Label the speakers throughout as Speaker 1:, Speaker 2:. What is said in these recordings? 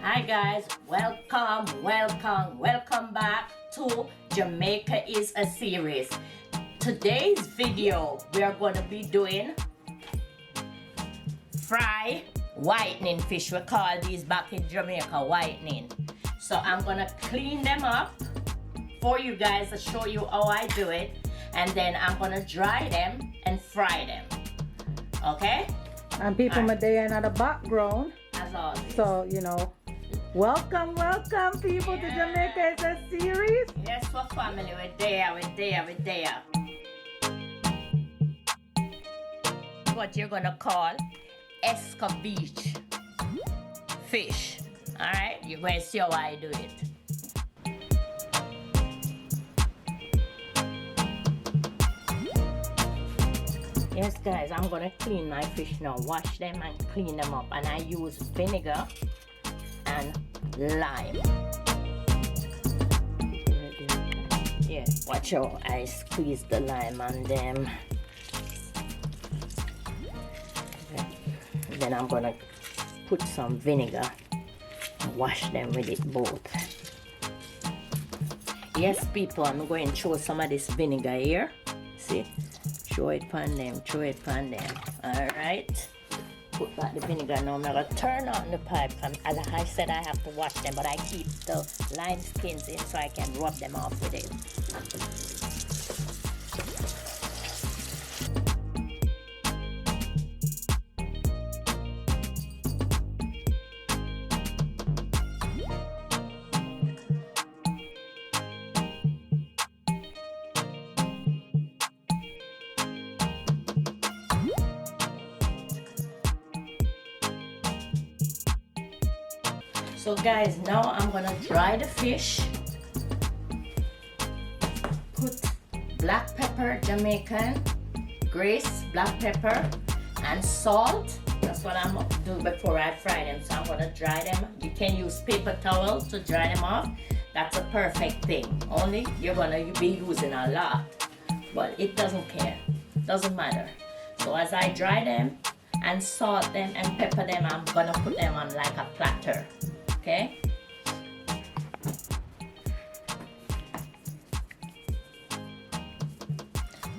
Speaker 1: Hi guys, welcome back to Jamaica is a series. Today's video we are going to be doing fried whitening fish. We call these back in Jamaica whitening. So I'm going to clean them up for you guys to show you how I do it, and then I'm going to dry them and fry them. Okay?
Speaker 2: And people right. There in the background.
Speaker 1: As always.
Speaker 2: So, you know, welcome people to Jamaica is a series.
Speaker 1: Yes, for family, we're there. What you're gonna call escovitch fish. Alright, you're going to see how I do it. Yes guys, I'm gonna clean my fish now, wash them and clean them up, and I use vinegar and lime. Yeah, watch how I squeeze the lime on them. Then I'm gonna put some vinegar and wash them with it both. Yes people, I'm going to throw some of this vinegar here. See? Throw it on them. Alright. Put back the vinegar now. I'm going to turn on the pipe. As I said, I have to wash them, but I keep the lime skins in so I can rub them off with it. So guys, now I'm gonna dry the fish. Put black pepper, Jamaican, grace, black pepper, and salt. That's what I'm gonna do before I fry them. So I'm gonna dry them. You can use paper towel to dry them off. That's a perfect thing. Only you're gonna be using a lot, but it doesn't care. Doesn't matter. So as I dry them and salt them and pepper them, I'm gonna put them on like a platter. Okay.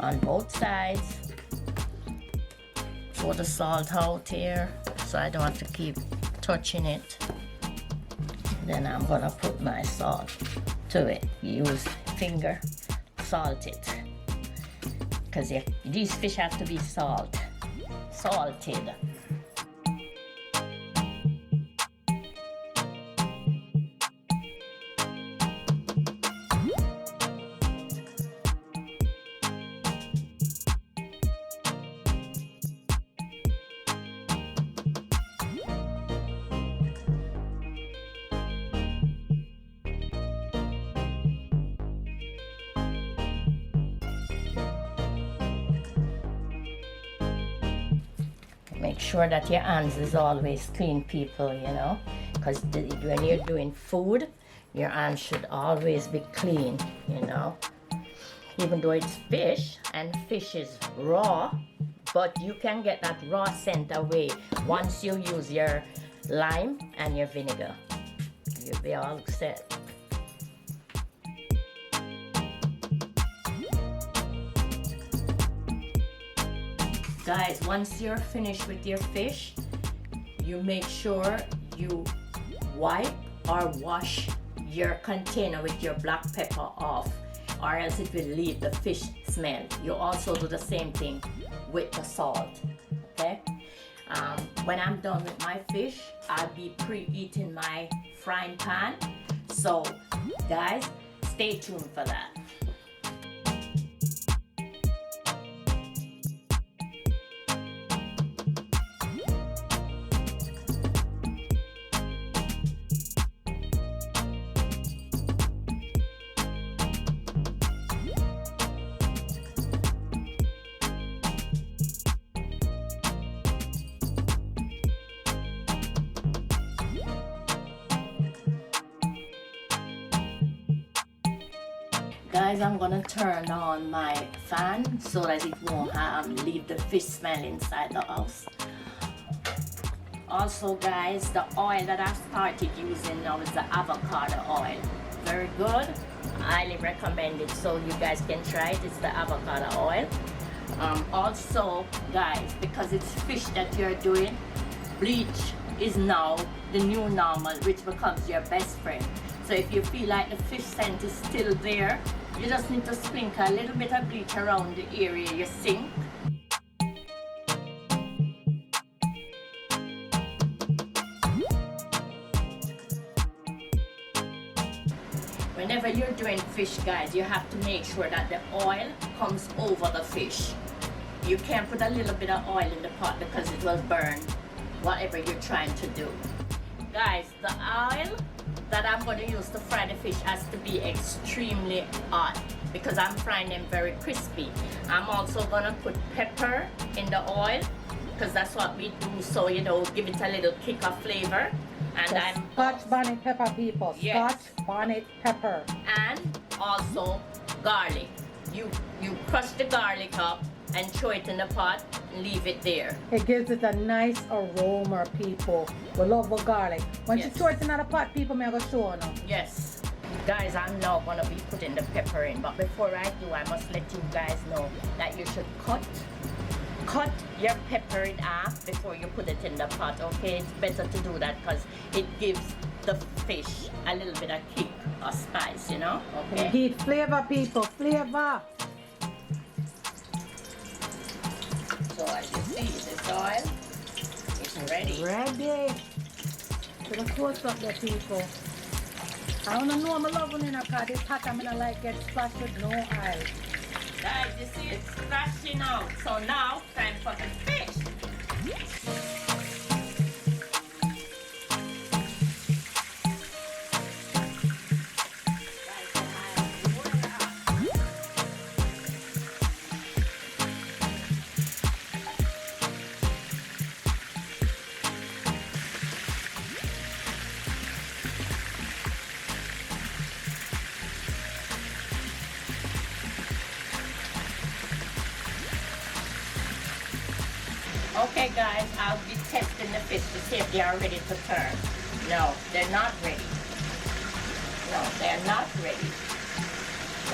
Speaker 1: On both sides. Throw the salt out here so I don't have to keep touching it. Then I'm gonna put my salt to it. Use finger, salt it. Because these fish have to be salted. Make sure that your hands is always clean, people, you know, because when you're doing food, your hands should always be clean, you know, even though it's fish and fish is raw, but you can get that raw scent away once you use your lime and your vinegar. You'll be all set. Guys, once you're finished with your fish, you make sure you wipe or wash your container with your black pepper off, or else it will leave the fish smell. You also do the same thing with the salt. Okay? When I'm done with my fish, I'll be preheating my frying pan. So guys, stay tuned for that. Guys, I'm gonna turn on my fan so that it won't leave the fish smell inside the house. Also guys, the oil that I started using now is the avocado oil. Very good. Highly recommend it, so you guys can try it. It's the avocado oil. Also guys, because it's fish that you're doing, bleach is now the new normal, which becomes your best friend. So if you feel like the fish scent is still there, you just need to sprinkle a little bit of bleach around the area you sink. Whenever you're doing fish, guys, you have to make sure that the oil comes over the fish. You can't put a little bit of oil in the pot because it will burn whatever you're trying to do. Guys, the oil that I'm going to use to fry the fish has to be extremely hot because I'm frying them very crispy. I'm also going to put pepper in the oil because that's what we do, so you know, give it a little kick of flavor. And
Speaker 2: The
Speaker 1: I'm
Speaker 2: Scotch bonnet pepper, people.
Speaker 1: Yes.
Speaker 2: Scotch bonnet pepper.
Speaker 1: and also garlic. You crush the garlic up and throw it in the pot and leave it there.
Speaker 2: It gives it a nice aroma, people. We love the garlic. Once you
Speaker 1: Yes.
Speaker 2: throw it in the pot, people, may I go show you now.
Speaker 1: Yes. Guys, I'm now going to be putting the pepper in, but before I do, I must let you guys know that you should cut your pepper in half before you put it in the pot, okay? It's better to do that because it gives the fish a little bit of kick or spice, you know? Okay.
Speaker 2: Heat flavor, people, flavor.
Speaker 1: So as you see, this oil is ready.
Speaker 2: Ready. To the close up there, people. I don't know, I'm loving it because it's hot. I'm gonna like get splashed with no oil.
Speaker 1: Guys, you see it's splashing out. So now, time for the fish. Okay guys, I'll be testing the fish to see if they are ready to turn. No, they're not ready. No, they're not ready.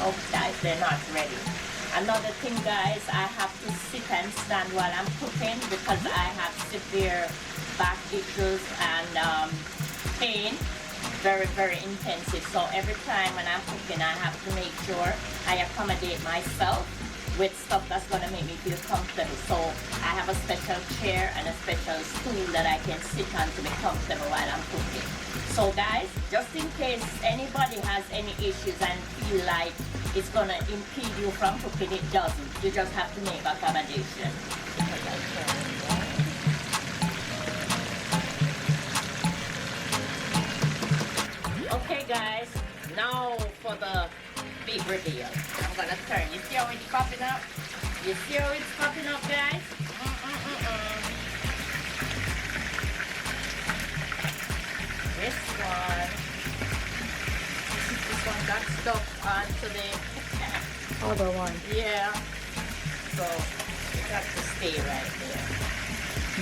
Speaker 1: Oh guys, they're not ready. Another thing guys, I have to sit and stand while I'm cooking because I have severe back issues and pain. Very, very intensive. So every time when I'm cooking, I have to make sure I accommodate myself with stuff that's going to make me feel comfortable. So I have a special chair and a special stool that I can sit on to be comfortable while I'm cooking. So guys, just in case anybody has any issues and feel like it's going to impede you from cooking, it doesn't. You just have to make accommodation. Okay guys, now for the big reveal. I'm gonna turn. You see how it's popping up? You see how it's popping up, guys? This one got stuck onto the
Speaker 2: Other one.
Speaker 1: yeah. So it got to stay right there.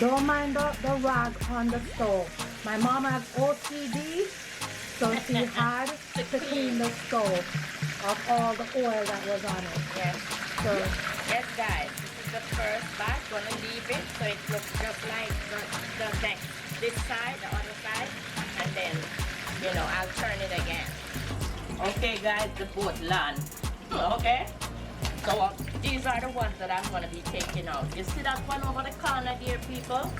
Speaker 2: Don't mind the rag on the stove. My mom has OCD, so she had to clean the stove of all the oil that was on it.
Speaker 1: Yes.
Speaker 2: So
Speaker 1: Yes, guys. This is the first batch. Gonna leave it so it looks just like the next, this side, the other side, and then, you know, I'll turn it again. Okay, guys, the boat land. Okay. So these are the ones that I'm gonna be taking out. You see that one over the corner there, people?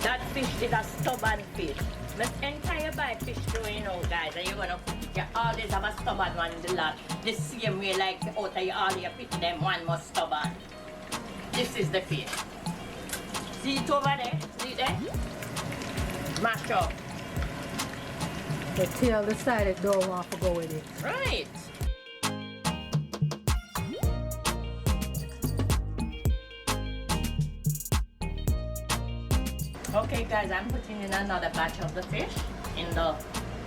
Speaker 1: That fish is a stubborn fish. But anytime you buy fish too, you know, guys, and you're gonna cook it, you always have a stubborn one in the lot. The same way like out of you, all your picking them, one more stubborn. This is the fish. See it over there? See it there? Mash up.
Speaker 2: the tail decided don't want to go with it.
Speaker 1: Right. Okay guys, I'm putting in another batch of the fish in the,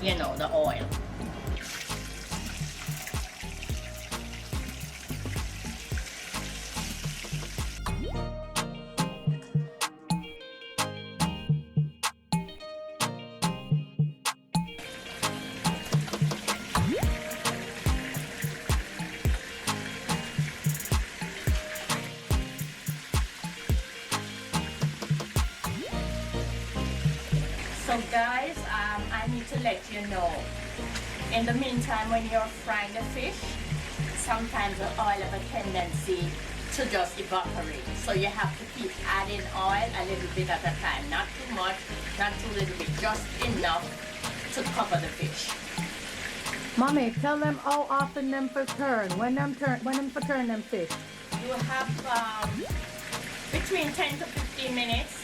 Speaker 1: you know, the oil. So guys, I need to let you know, in the meantime when you're frying the fish, sometimes the oil have a tendency to just evaporate. So you have to keep adding oil a little bit at a time. Not too much, not too little bit, just enough to cover the fish.
Speaker 2: Mommy, tell them how often them for turn. When them for turn them fish.
Speaker 1: You have between 10 to 15 minutes.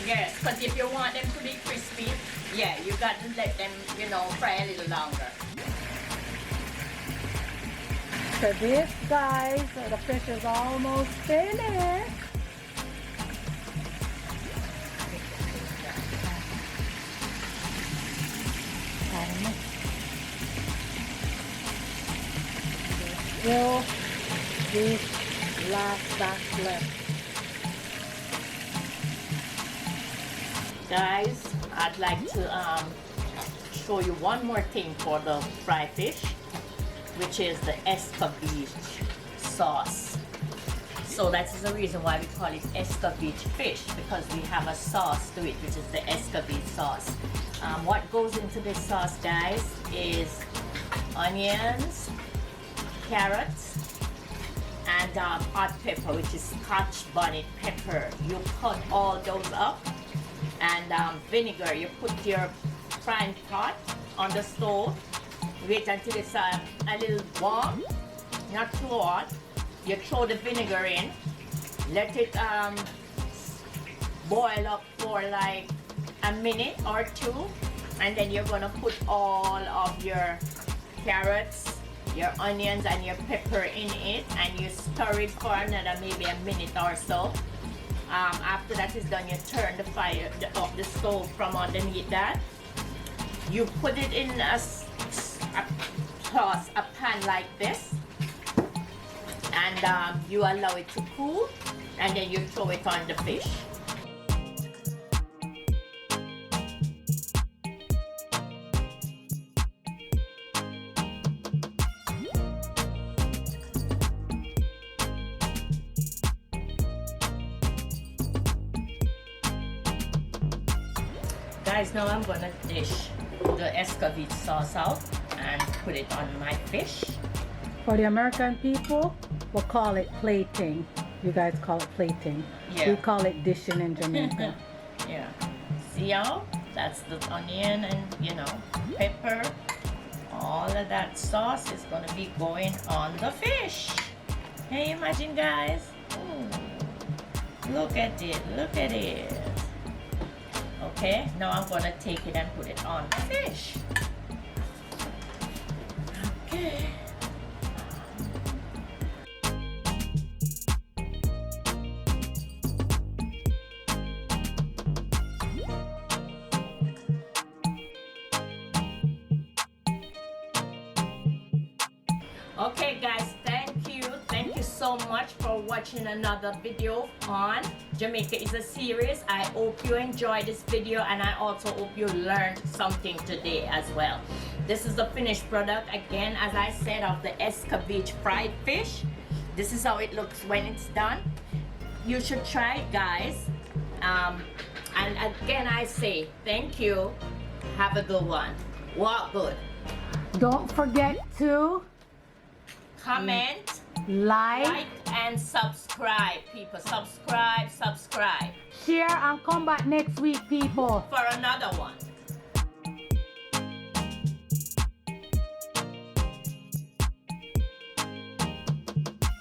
Speaker 1: Yes, because if you want them to be crispy, yeah, you got to let them, you know, fry a little longer.
Speaker 2: So this, guys, the fish is almost finished. Still this last batch left.
Speaker 1: Guys, I'd like to show you one more thing for the fried fish, which is the escovitch sauce. So that is the reason why we call it escovitch fish, because we have a sauce to it, which is the escovitch sauce. What goes into this sauce, guys, is onions, carrots, and hot pepper, which is Scotch bonnet pepper. You cut all those up, and vinegar. You put your frying pot on the stove. Wait until it's a little warm, not too hot. You throw the vinegar in, let it boil up for like a minute or two, and then you're gonna put all of your carrots, your onions, and your pepper in it, and you stir it for another maybe a minute or so. After that is done, you turn the fire off the stove from underneath that. You put it in a pan like this, and you allow it to cool, and then you throw it on the fish. Guys, now I'm gonna dish the escovitch sauce out and put it on my fish.
Speaker 2: For the American people, we'll call it plating. You guys call it plating.
Speaker 1: Yeah.
Speaker 2: We call it dishing in Jamaica.
Speaker 1: Yeah. See how? That's the onion and, you know, pepper. All of that sauce is gonna be going on the fish. Can you imagine, guys? Ooh. Look at it, look at it. Okay, now I'm gonna take it and put it on the fish. Okay. Okay guys, thank you so much for watching another video on Jamaica is a Series. I hope you enjoyed this video, and I also hope you learned something today as well. This is the finished product, again, as I said, of the escovitch fried fish. This is how it looks when it's done. You should try it, guys. And again, I say thank you. Have a good one. Walk good.
Speaker 2: Don't forget to
Speaker 1: Comment,
Speaker 2: like,
Speaker 1: and subscribe, people. Subscribe.
Speaker 2: share, and come back next week, people.
Speaker 1: For another one.